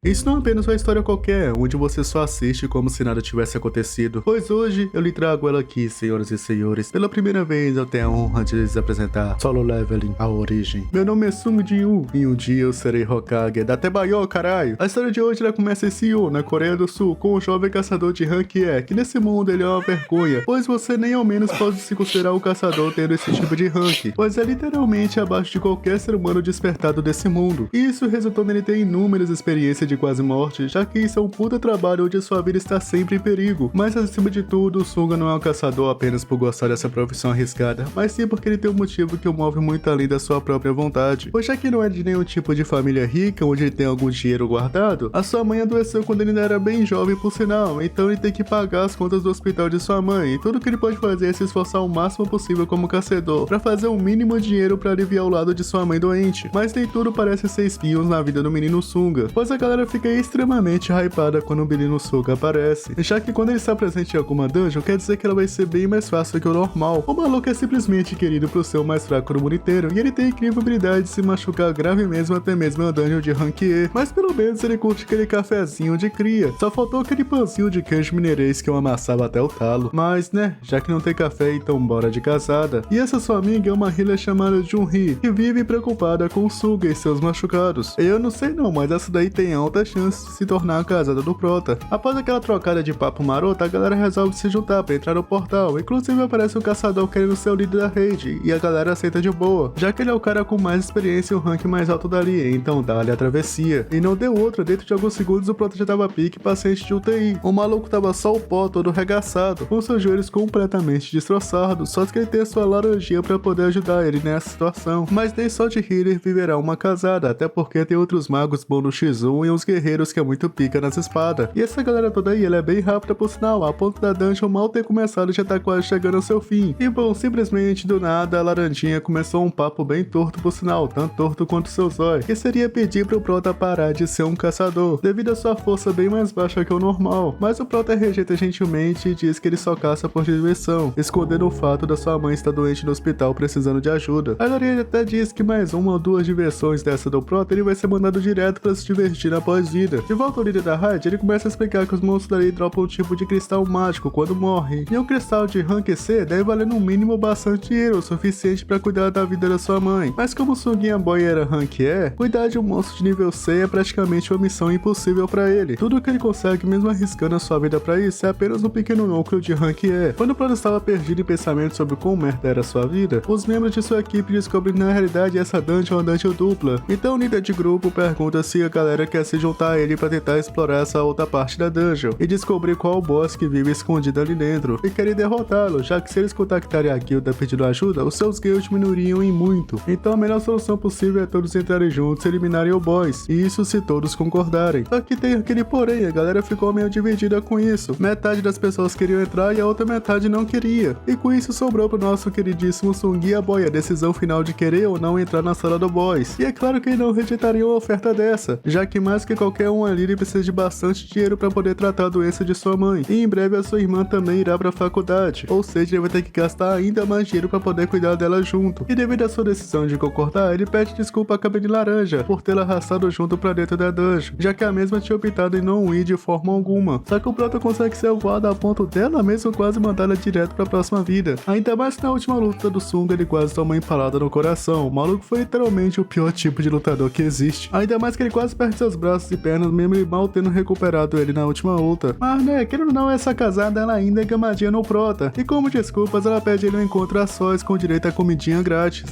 Isso não é apenas uma história qualquer, onde você só assiste como se nada tivesse acontecido, pois hoje eu lhe trago ela aqui, senhoras e senhores. Pela primeira vez eu tenho a honra de lhes apresentar Solo Leveling, a origem. Meu nome é Sung Jin-woo, e um dia eu serei Hokage da Tebayo, caralho! A história de hoje ela começa em Seul, na Coreia do Sul, com um jovem caçador de rank que nesse mundo ele é uma vergonha, pois você nem ao menos pode se considerar um caçador tendo esse tipo de rank, pois é literalmente abaixo de qualquer ser humano despertado desse mundo. E isso resultou nele ter inúmeras experiências de quase morte, já que isso é um puta trabalho onde sua vida está sempre em perigo. Mas acima de tudo, o Sunga não é um caçador apenas por gostar dessa profissão arriscada, mas sim porque ele tem um motivo que o move muito além da sua própria vontade. Pois já que não é de nenhum tipo de família rica, onde ele tem algum dinheiro guardado, a sua mãe adoeceu quando ele ainda era bem jovem por sinal, então ele tem que pagar as contas do hospital de sua mãe, e tudo que ele pode fazer é se esforçar o máximo possível como caçador, pra fazer o mínimo dinheiro pra aliviar o lado de sua mãe doente. Mas nem tudo parece ser espinhos na vida do menino Sunga, pois a galera fica extremamente hypada quando o menino Sunga aparece, já que quando ele está presente em alguma dungeon, quer dizer que ela vai ser bem mais fácil que o normal. O maluco é simplesmente querido por ser o mais fraco do mundo inteiro, e ele tem a incrível habilidade de se machucar grave mesmo até mesmo em uma dungeon de rank E, mas pelo menos ele curte aquele cafezinho de cria. Só faltou aquele pãozinho de queijo mineirês que eu amassava até o talo. Mas né, já que não tem café, então bora de casada. E essa sua amiga é uma healer chamada Junhee, que vive preocupada com o Sunga e seus machucados. Eu não sei não, mas essa daí tem alta chance de se tornar a casada do Prota. Após aquela trocada de papo marota, a galera resolve se juntar pra entrar no portal. Inclusive aparece um caçador querendo ser o líder da rede, e a galera aceita de boa, já que ele é o cara com mais experiência e o rank mais alto dali, então dá-lhe a travessia. E não deu outra, dentro de alguns segundos o Prota já tava pique paciente de UTI. O maluco tava só o pó todo regaçado, com seus joelhos completamente destroçados, só que ele tem a sua laranjinha pra poder ajudar ele nessa situação. Mas nem só de healer viverá uma casada, até porque tem outros magos bons no X1 e uns guerreiros que é muito pica nas espadas. E essa galera toda aí, ela é bem rápida por sinal, a ponto da dungeon mal ter começado e já tá quase chegando ao seu fim. E bom, simplesmente do nada a laranjinha começou um papo bem torto por sinal, tanto torto quanto seu zóio, que seria pedir pro Prota parar de ser um caçador, devido à sua força bem mais baixa que o normal. Mas o Prota rejeita gentilmente e diz que ele só caça por diversão, escondendo o fato da sua mãe estar doente no hospital precisando de ajuda. A Lorena até diz que mais uma ou duas diversões dessa do Prota ele vai ser mandado direto pra se divertir na pós-vida. De volta ao líder da raid, ele começa a explicar que os monstros dali dropam um tipo de cristal mágico quando morrem, e um cristal de rank C deve valer no mínimo bastante dinheiro, o suficiente pra cuidar da vida da sua mãe. Mas como o Sunguinha Boy era rank E, cuidar de um monstro de nível C é praticamente uma missão impossível pra ele. Tudo que ele consegue, mesmo arriscando a sua vida pra isso, é apenas um pequeno núcleo de rank E. Quando o Prota estava perdido em pensamentos sobre quão merda era a sua vida, os membros de sua equipe descobrem que na realidade essa dungeon é uma dungeon dupla. Então o líder de grupo pergunta se a galera quer se juntar a ele pra tentar explorar essa outra parte da dungeon e descobrir qual o boss que vive escondido ali dentro, e querem derrotá-lo, já que se eles contactarem a guilda pedindo ajuda, os seus guilds diminuiriam em muito. Então a melhor solução possível é todos entrarem juntos e eliminarem o boss, e isso se todos concordarem. Só que tem aquele porém, a galera ficou meio dividida com isso. Metade das pessoas queriam entrar e a outra metade não queria. E com isso sobrou pro nosso queridíssimo Sunguinha Boy a decisão final de querer ou não entrar na sala do boss. E é claro que ele não rejeitaria uma oferta dessa, já que mais que qualquer um ali ele precisa de bastante dinheiro para poder tratar a doença de sua mãe. E em breve a sua irmã também irá pra faculdade, ou seja, ele vai ter que gastar ainda mais dinheiro para poder cuidar dela junto. E devido à sua decisão de concordar, ele pede desculpa à Cabine Laranja por tê-la arrastado junto pra dentro da dungeon, já que a mesma tinha optado em não ir de forma alguma. Só que o Prota consegue ser voado a ponto dela mesmo quase mandá-la direto pra próxima vida. Ainda mais que na última luta do Sunga ele quase toma uma empalada no coração. O maluco foi literalmente o pior tipo de lutador que existe. Ainda mais que ele quase perde seus braços e pernas, mesmo ele mal tendo recuperado ele na última luta. Mas né, querendo ou não, essa casada ela ainda é gamadinha no Prota. E como desculpas, ela pede ele um encontro a sós com direito a comidinha grátis.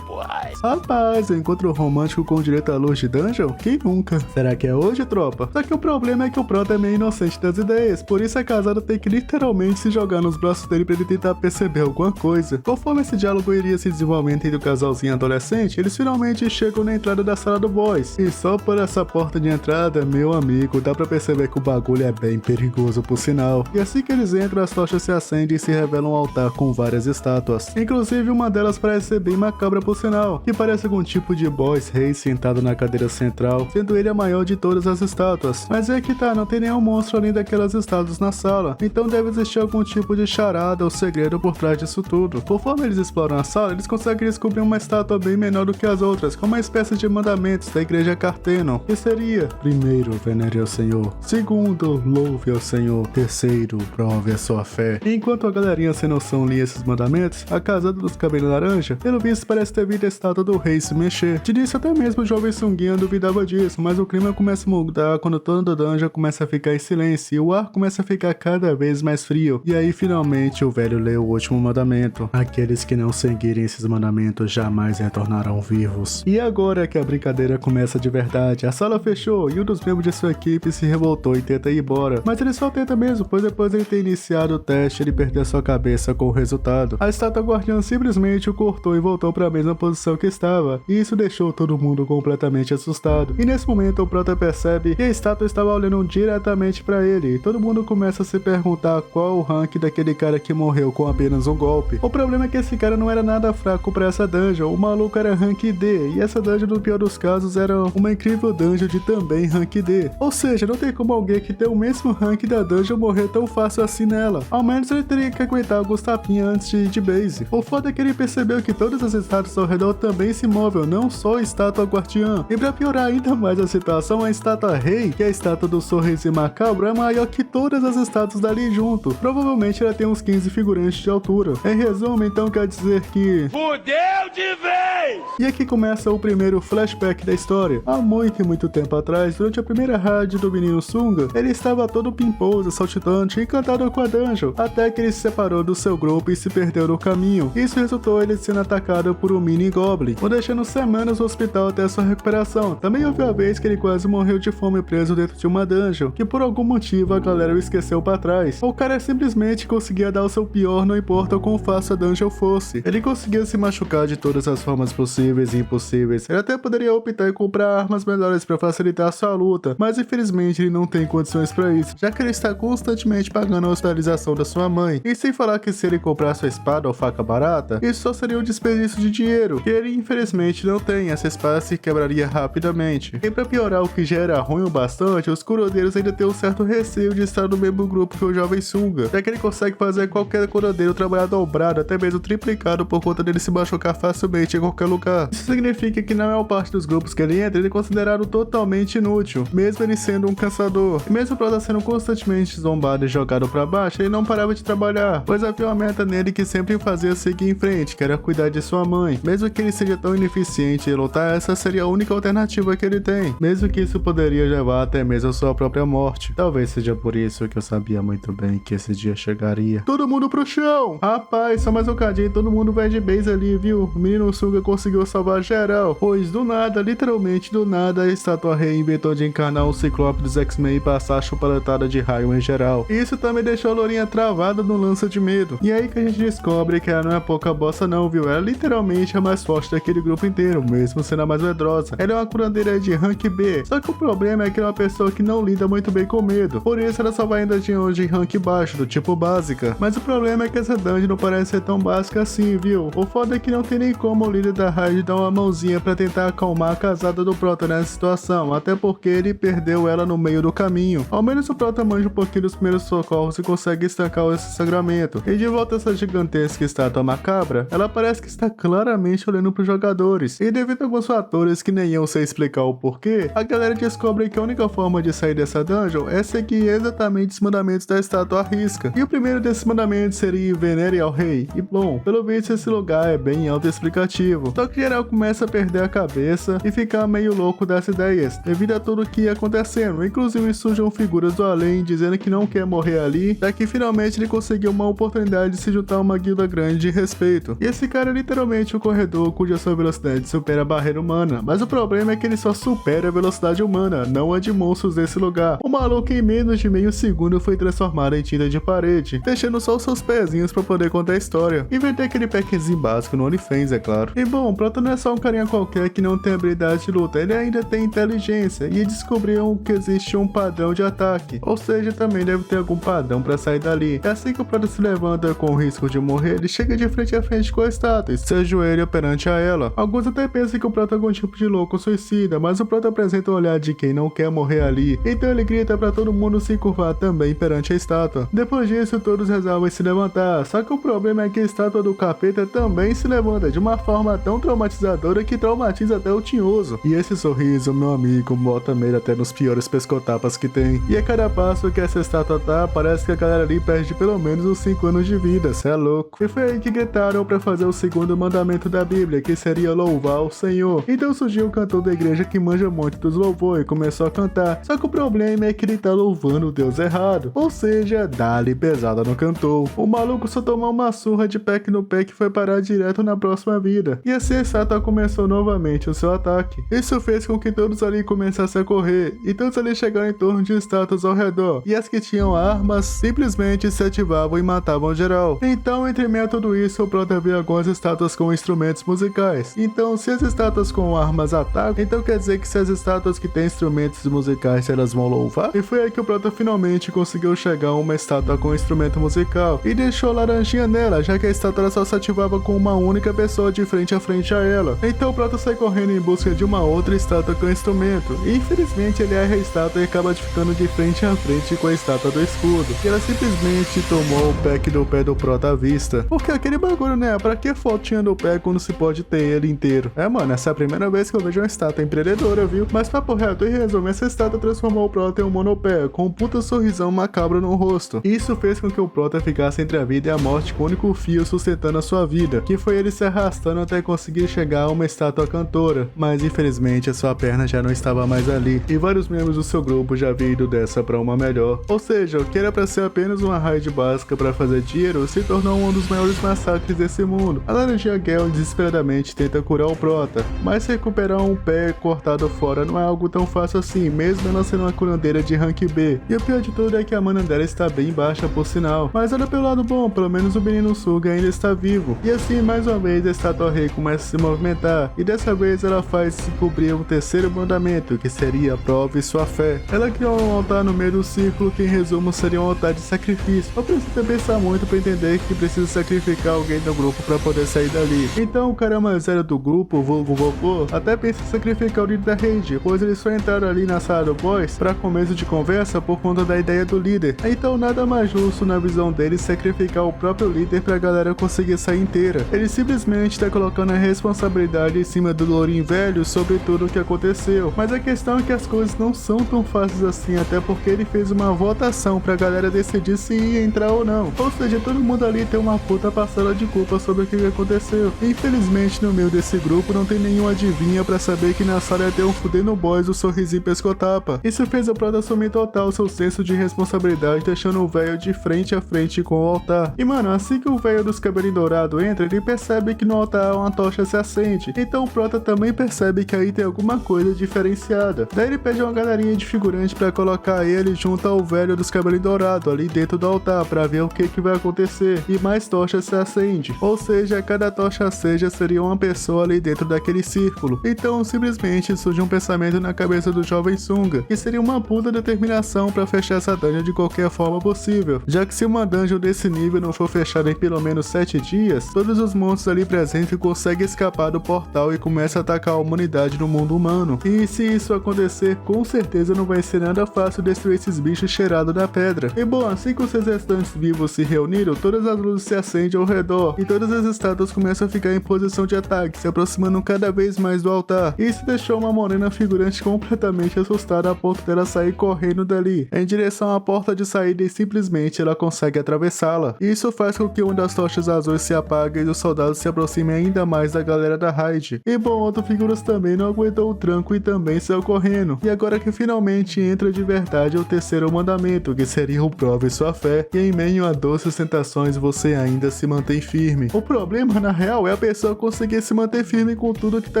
Rapaz, um encontro romântico com direito à luz de dungeon? Quem nunca? Será que é hoje, tropa? Só que o problema é que o Prota é meio inocente das ideias, por isso a casada tem que literalmente se jogar nos braços dele pra ele tentar perceber alguma coisa. Conforme esse diálogo iria se desenvolvendo entre o casalzinho adolescente, eles finalmente chegam na entrada da sala do boss. E só por essa porta de entrada, meu amigo, dá pra perceber que o bagulho é bem perigoso por sinal. E assim que eles entram, as tochas se acendem e se revela um altar com várias estátuas. Inclusive uma delas parece ser bem macabra por sinal, que parece algum tipo de boss rei sentado na cadeira central, sendo ele a maior de todas as estátuas. Mas é que tá, não tem nenhum monstro além daquelas estátuas na sala, então deve existir algum tipo de charada ou segredo por trás disso tudo. Conforme eles exploram a sala, eles conseguem descobrir uma estátua bem menor do que as outras, com uma espécie de mandamentos da igreja Cartenon, que seria seria: primeiro, venere ao Senhor. Segundo, louve ao Senhor. Terceiro, prove a sua fé. Enquanto a galerinha sem noção lia esses mandamentos, a casada dos cabelos laranja, pelo visto, parece ter visto a estátua do rei se mexer. De início, até mesmo o jovem sunguinha duvidava disso, mas o clima começa a mudar quando toda a dungeon começa a ficar em silêncio e o ar começa a ficar cada vez mais frio. E aí, finalmente, o velho lê o último mandamento: aqueles que não seguirem esses mandamentos jamais retornarão vivos. E agora que a brincadeira começa de verdade, a sala fechou e um dos membros de sua equipe se revoltou e tenta ir embora. Mas ele só tenta mesmo, pois depois de ele ter iniciado o teste, ele perdeu sua cabeça com o resultado. A estátua guardiã simplesmente o cortou e voltou para a mesma posição que estava, e isso deixou todo mundo completamente assustado. E nesse momento o Prota percebe que a estátua estava olhando diretamente para ele, e todo mundo começa a se perguntar qual o rank daquele cara que morreu com apenas um golpe. O problema é que esse cara não era nada fraco para essa dungeon, o maluco era rank D, e essa dungeon no pior dos casos era uma incrível dungeon de também rank D. Ou seja, não tem como alguém que tem o mesmo rank da dungeon morrer tão fácil assim nela. Ao menos ele teria que aguentar alguns tapinhas antes de ir de base. O foda é que ele percebeu que todas as estátuas ao redor também se movem, não só a estátua guardiã. E pra piorar ainda mais a situação, a estátua rei, que é a estátua do sorriso macabro, é maior que todas as estátuas dali junto. Provavelmente ela tem uns 15 figurantes de altura. Em resumo, então quer dizer que... fudeu de vez! E aqui começa o primeiro flashback da história. Há muito e muito tempo atrás, durante a primeira raid do menino Sunga, ele estava todo pimposo, saltitante, encantado com a dungeon, até que ele se separou do seu grupo e se perdeu no caminho. Isso resultou ele sendo atacado por um mini goblin, o deixando semanas no hospital até sua recuperação. Também houve a vez que ele quase morreu de fome preso dentro de uma dungeon, que por algum motivo a galera o esqueceu pra trás. O cara simplesmente conseguia dar o seu pior, não importa o quão fácil a dungeon fosse. Ele conseguia se machucar de todas as formas possíveis e impossíveis. Ele até poderia optar em comprar armas melhores para facilitar a sua luta, mas infelizmente ele não tem condições para isso, já que ele está constantemente pagando a hospitalização da sua mãe. E sem falar que se ele comprar sua espada ou faca barata, isso só seria um desperdício de dinheiro, que ele infelizmente não tem. Essa espada se quebraria rapidamente. E para piorar o que já era ruim o bastante, os curadeiros ainda têm um certo receio de estar no mesmo grupo que o jovem Sunga, já que ele consegue fazer qualquer curadeiro trabalhar dobrado, até mesmo triplicado, por conta dele se machucar facilmente em qualquer lugar. Isso significa que na maior parte dos grupos que ele entra, ele é considerado totalmente inútil, mesmo ele sendo um caçador. E mesmo por estar sendo constantemente zombado e jogado para baixo, ele não parava de trabalhar, pois havia uma meta nele que sempre fazia seguir em frente, que era cuidar de sua mãe. Mesmo que ele seja tão ineficiente em lutar, essa seria a única alternativa que ele tem, mesmo que isso poderia levar até mesmo a sua própria morte. Talvez seja por isso que eu sabia muito bem que esse dia chegaria. Todo mundo pro chão! Rapaz, só mais um cadinho e todo mundo vai de base ali, viu? O menino Sunga conseguiu salvar geral, pois do nada, literalmente do nada, a estátua rei inventou de encarnar um ciclope dos X-Men e passar a chupaletada de raio em geral. Isso também deixou a Lourinha travada no lança de medo. E aí que a gente descobre que ela não é pouca bosta não, viu? Ela literalmente é a mais forte daquele grupo inteiro, mesmo sendo a mais medrosa. Ela é uma curandeira de rank B, só que o problema é que ela é uma pessoa que não lida muito bem com medo. Por isso ela só vai ainda de onde em rank baixo, do tipo básica. Mas o problema é que essa dungeon não parece ser tão básica assim, viu? O foda é que não tem nem como o líder da raid dar uma mãozinha pra tentar acalmar a casada do Prota nessa situação, até porque ele perdeu ela no meio do caminho. Ao menos o Prota manja um pouquinho dos primeiros socorros e consegue estancar esse sangramento. E de volta a essa gigantesca estátua macabra, ela parece que está claramente olhando pros jogadores. E devido a alguns fatores que nem eu sei explicar o porquê, a galera descobre que a única forma de sair dessa dungeon é seguir exatamente os mandamentos da estátua à risca. E o primeiro desses mandamentos seria venere ao rei. E bom, pelo visto esse lugar é bem autoexplicativo. Só que geral começa a perder a cabeça e ficar meio louco das ideias, devido a tudo que ia acontecendo. Inclusive surgem figuras do além dizendo que não quer morrer ali, já que finalmente ele conseguiu uma oportunidade de se juntar a uma guilda grande de respeito. E esse cara é literalmente um corredor cuja sua velocidade supera a barreira humana, mas o problema é que ele só supera a velocidade humana, não a de monstros desse lugar. O maluco em menos de meio segundo foi transformado em tinta de parede, deixando só os seus pezinhos pra poder contar a história. Inventei aquele packzinho básico no OnlyFans, é claro. E bom, o Prota não é só um carinha qualquer que não tem habilidade de luta, ele ainda tem inteligência e descobriu que existe um padrão de ataque, ou seja, também deve ter algum padrão pra sair dali. É assim que o Prota se levanta com o risco de morrer, ele chega de frente a frente com a estátua e se ajoelha perante a ela. Alguns até pensam que o Prota é algum tipo de louco suicida, mas o Prota apresenta o olhar de quem não quer morrer ali, então ele grita pra todo mundo se curvar também perante a estátua. Depois disso, todos resolvem se levantar, só que o problema é que a estátua do capeta também se levanta de uma forma tão traumatizadora que traumatiza até o tinhoso. E esse sorriso, meu amigo, amigo, bota medo até nos piores pescotapas que tem. E a cada passo que essa estátua tá, parece que a galera ali perde pelo menos uns 5 anos de vida, cê é louco. E foi aí que gritaram pra fazer o segundo mandamento da Bíblia, que seria louvar o Senhor. Então surgiu um cantor da igreja que manja muito dos louvor e começou a cantar. Só que o problema é que ele tá louvando o Deus errado. Ou seja, dá-lhe pesada no cantor. O maluco só tomou uma surra de pack no pé que foi parar direto na próxima vida. E assim a estátua começou novamente o seu ataque. Isso fez com que todos ali começassem a correr, e todos ali chegaram em torno de estátuas ao redor, e as que tinham armas simplesmente se ativavam e matavam geral. Então, entre meio a tudo isso, o Prota viu algumas estátuas com instrumentos musicais. Então, se as estátuas com armas atacam, então quer dizer que se as estátuas que têm instrumentos musicais, elas vão louvar? E foi aí que o Prota finalmente conseguiu chegar a uma estátua com instrumento musical, e deixou laranjinha nela, já que a estátua só se ativava com uma única pessoa de frente a frente a ela. Então o Prota sai correndo em busca de uma outra estátua com instrumento, e infelizmente ele erra a estátua e acaba ficando de frente a frente com a estátua do escudo, e ela simplesmente tomou o pack do pé do Prota à vista. Porque aquele bagulho, né, pra que fotinha do pé quando se pode ter ele inteiro? É, mano, essa é a primeira vez que eu vejo uma estátua empreendedora, viu? Mas papo reto, em resumo, essa estátua transformou o Prota em um monopé, com um puta sorrisão macabro no rosto. E isso fez com que o Prota ficasse entre a vida e a morte com o único fio sustentando a sua vida, que foi ele se arrastando até conseguir chegar a uma estátua cantora. Mas infelizmente a sua perna já não estava mais ali, e vários membros do seu grupo já haviam ido dessa pra uma melhor. Ou seja, o que era pra ser apenas uma raid básica pra fazer dinheiro se tornou um dos maiores massacres desse mundo. A Laranjinha Gale desesperadamente tenta curar o Prota, mas recuperar um pé cortado fora não é algo tão fácil assim, mesmo ela sendo uma curandeira de rank B. E o pior de tudo é que a mana dela está bem baixa por sinal. Mas olha pelo lado bom, pelo menos o menino Suga ainda está vivo. E assim, mais uma vez, a estátua rei começa a se movimentar, e dessa vez ela faz se cobrir o terceiro mandamento, que seria prove sua fé. Ela criou um altar no meio do círculo, que em resumo seria um altar de sacrifício. Não precisa pensar muito para entender que precisa sacrificar alguém do grupo para poder sair dali. Então o cara mais velho do grupo, vulgo vovô, até pensa em sacrificar o líder da rede, pois eles só entraram ali na sala do boss para começo de conversa por conta da ideia do líder. Então nada mais justo na visão deles sacrificar o próprio líder pra galera conseguir sair inteira. Ele simplesmente tá colocando a responsabilidade em cima do Lourinho velho sobre tudo o que aconteceu. Mas a questão é que as coisas não são tão fáceis assim, até porque ele fez uma votação pra galera decidir se ia entrar ou não. Ou seja, todo mundo ali tem uma puta parcela de culpa sobre o que aconteceu. E, infelizmente, no meio desse grupo não tem nenhum adivinha pra saber que na sala ia ter um fudendo boss do sorrisinho pescotapa. Isso fez o Prota assumir total seu senso de responsabilidade, deixando o velho de frente a frente com o altar. E mano, assim que o velho dos cabelinhos dourados entra, ele percebe que no altar uma tocha se acende. Então o Prota também percebe que aí tem alguma coisa diferenciada. Daí ele pede uma galerinha de figurante pra colocar ele junto ao velho dos cabelinhos dourados ali dentro do altar pra ver o que vai acontecer. E mais tochas se acende. Ou seja, cada tocha acesa seria uma pessoa ali dentro daquele círculo. Então simplesmente surge um pensamento na cabeça do jovem Sunga, que seria uma puta determinação pra fechar essa dungeon de qualquer forma possível, já que se uma dungeon desse nível não for fechada em pelo menos 7 dias, todos os monstros ali presentes conseguem escapar do portal e começam a atacar a humanidade no mundo humano. E se isso acontecer, com certeza não vai ser nada fácil destruir esses bichos cheirados da pedra. E bom, assim que os restantes vivos se reuniram, todas as luzes se acendem ao redor e todas as estátuas começam a ficar em posição de ataque, se aproximando cada vez mais do altar. Isso deixou uma morena figurante completamente assustada a ponto dela sair correndo dali em direção à porta de saída, e simplesmente ela consegue atravessá-la. Isso faz com que uma das tochas azuis se apague e os soldados se aproximem ainda mais da galera da raid. E bom, outras figuras também não aguentou o tranco e também saiu correndo. E agora que finalmente entra de verdade o terceiro mandamento, que seria o prove sua fé, e em meio a doces tentações você ainda se mantém firme. O problema na real é a pessoa conseguir se manter firme com tudo que tá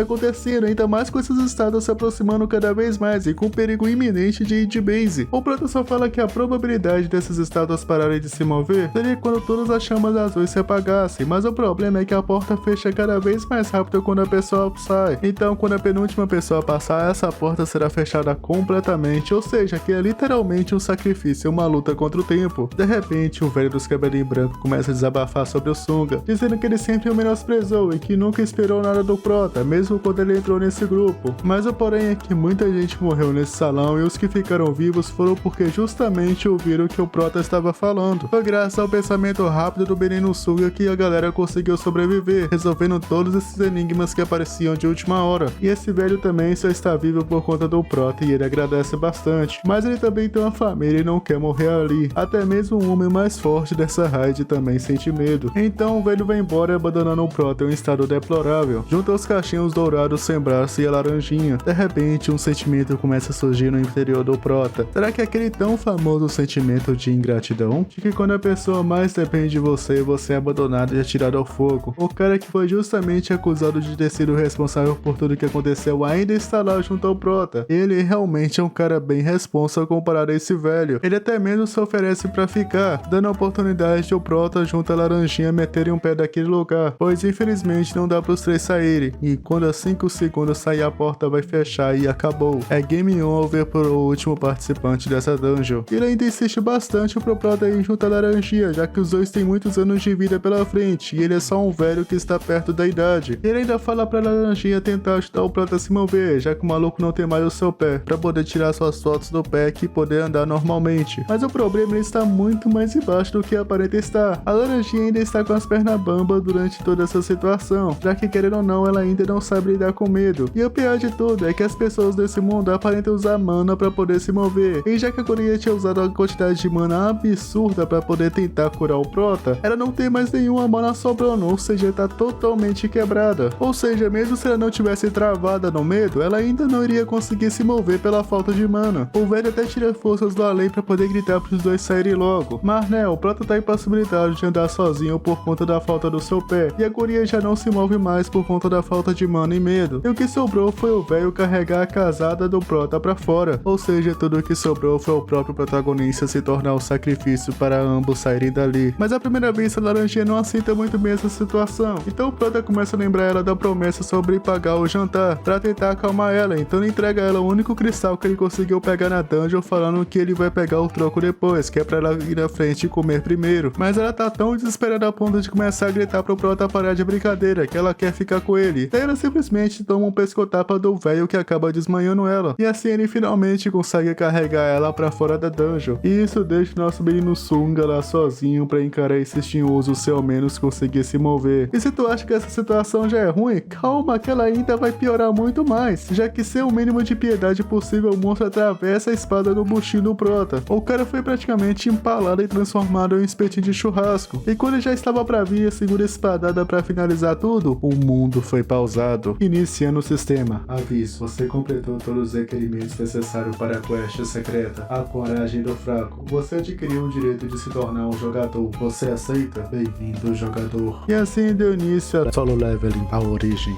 acontecendo, ainda mais com esses estados se aproximando cada vez mais e com perigo iminente de ir de base. O Prota só fala que a probabilidade dessas estátuas pararem de se mover seria quando todas as chamas azuis se apagassem, mas o problema é que a porta fecha cada vez mais rápido quando a pessoa sai. Então quando a penúltima pessoa passar, essa porta será fechada completamente, ou seja, que é literalmente um sacrifício, uma luta contra o tempo. De repente, o velho dos cabelinhos brancos começa a desabafar sobre o Sunga, dizendo que ele sempre o menosprezou e que nunca esperou nada do Prota, mesmo quando ele entrou nesse grupo. Mas o porém é que muita gente morreu nesse salão, e os que ficaram vivos foram porque justamente ouviram o que o Prota estava falando. Foi graças ao pensamento rápido do menino Suga que a galera conseguiu sobreviver, resolvendo todos esses enigmas que apareciam de última hora. E esse velho também só está está vivo por conta do Prota e ele agradece bastante. Mas ele também tem uma família e não quer morrer ali. Até mesmo o homem mais forte dessa raid também sente medo. Então o velho vai embora abandonando o Prota em um estado deplorável, junto aos cachinhos dourados sem braço e a laranjinha. De repente um sentimento começa a surgir no interior do Prota. Será que é aquele tão famoso sentimento de ingratidão? De que quando a pessoa mais depende de você, você é abandonado e atirado ao fogo. O cara que foi justamente acusado de ter sido responsável por tudo que aconteceu ainda está lá junto ao Prota. Ele realmente é um cara bem responsável comparado a esse velho. Ele até mesmo se oferece pra ficar, dando a oportunidade de o Prota junto à laranjinha meterem um pé daquele lugar, pois infelizmente não dá pros três saírem, e quando a 5 segundos sair a porta vai fechar e acabou. É game over pro último participante dessa dungeon. Ele ainda insiste bastante pro Prota ir junto à laranjinha, já que os dois têm muitos anos de vida pela frente, e ele é só um velho que está perto da idade. Ele ainda fala pra laranjinha tentar ajudar o Prota a se mover, já que o maluco não tem mais o seu pé, pra poder tirar suas fotos do pé e poder andar normalmente. Mas o problema está muito mais embaixo do que aparenta estar. A laranjinha ainda está com as pernas bambas durante toda essa situação, já que querendo ou não, ela ainda não sabe lidar com medo. E o pior de tudo é que as pessoas desse mundo aparentam usar mana pra poder se mover, e já que a guria tinha usado uma quantidade de mana absurda pra poder tentar curar o Prota, ela não tem mais nenhuma mana sobrando, ou seja, tá totalmente quebrada. Ou seja, mesmo se ela não tivesse travada no medo, ela ainda não iria conseguir se mover pela falta de mana. O velho até tira forças do além pra poder gritar pros dois saírem logo. Mas né, o Prota tá impossibilitado de andar sozinho por conta da falta do seu pé, e a guria já não se move mais por conta da falta de mana e medo. E o que sobrou foi o velho carregar a casada do Prota pra fora. Ou seja, tudo o que sobrou foi o próprio protagonista se tornar o sacrifício para ambos saírem dali. Mas à primeira vista, a laranjinha não aceita muito bem essa situação. Então o Prota começa a lembrar ela da promessa sobre pagar o jantar, pra tentar acalmar ela. Então ele entrega a ela o único cristal que ele conseguiu pegar na dungeon, falando que ele vai pegar o troco depois, que é pra ela ir na frente e comer primeiro. Mas ela tá tão desesperada a ponto de começar a gritar pro Prota parar de brincadeira, que ela quer ficar com ele. Daí ela simplesmente toma um pescotapa do velho que acaba desmanhando ela. E assim ele finalmente consegue carregar ela pra fora da dungeon. E isso deixa o nosso menino Sunga lá sozinho pra encarar esse tinhoso se ao menos conseguir se mover. E se tu acha que essa situação já é ruim, calma que ela ainda vai piorar muito mais, já que sem o mínimo de piedade possível, o monstro atravessa a espada no buchinho do Prota. O cara foi praticamente empalado e transformado em um espetinho de churrasco. E quando ele já estava pra vir a segunda espadada pra finalizar tudo, o mundo foi pausado, iniciando o sistema. Aviso, você completou todos os requerimentos necessários para a quest secreta, a coragem do fraco. Você adquiriu o direito de se tornar um jogador. Você aceita? Bem-vindo, jogador. E assim deu início a Solo Leveling, a origem.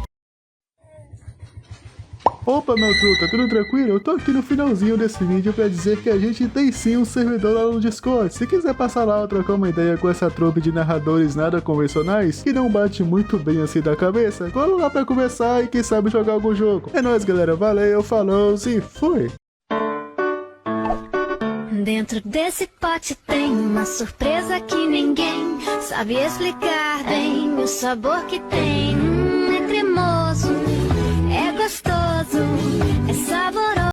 Opa, meu truta, tudo tranquilo? Eu tô aqui no finalzinho desse vídeo pra dizer que a gente tem sim um servidor lá no Discord. Se quiser passar lá ou trocar uma ideia com essa trupe de narradores nada convencionais, que não bate muito bem assim da cabeça, cola lá pra conversar e quem sabe jogar algum jogo. É nóis, galera, valeu, falou e fui! Dentro desse pote tem uma surpresa que ninguém sabe explicar bem o sabor que tem.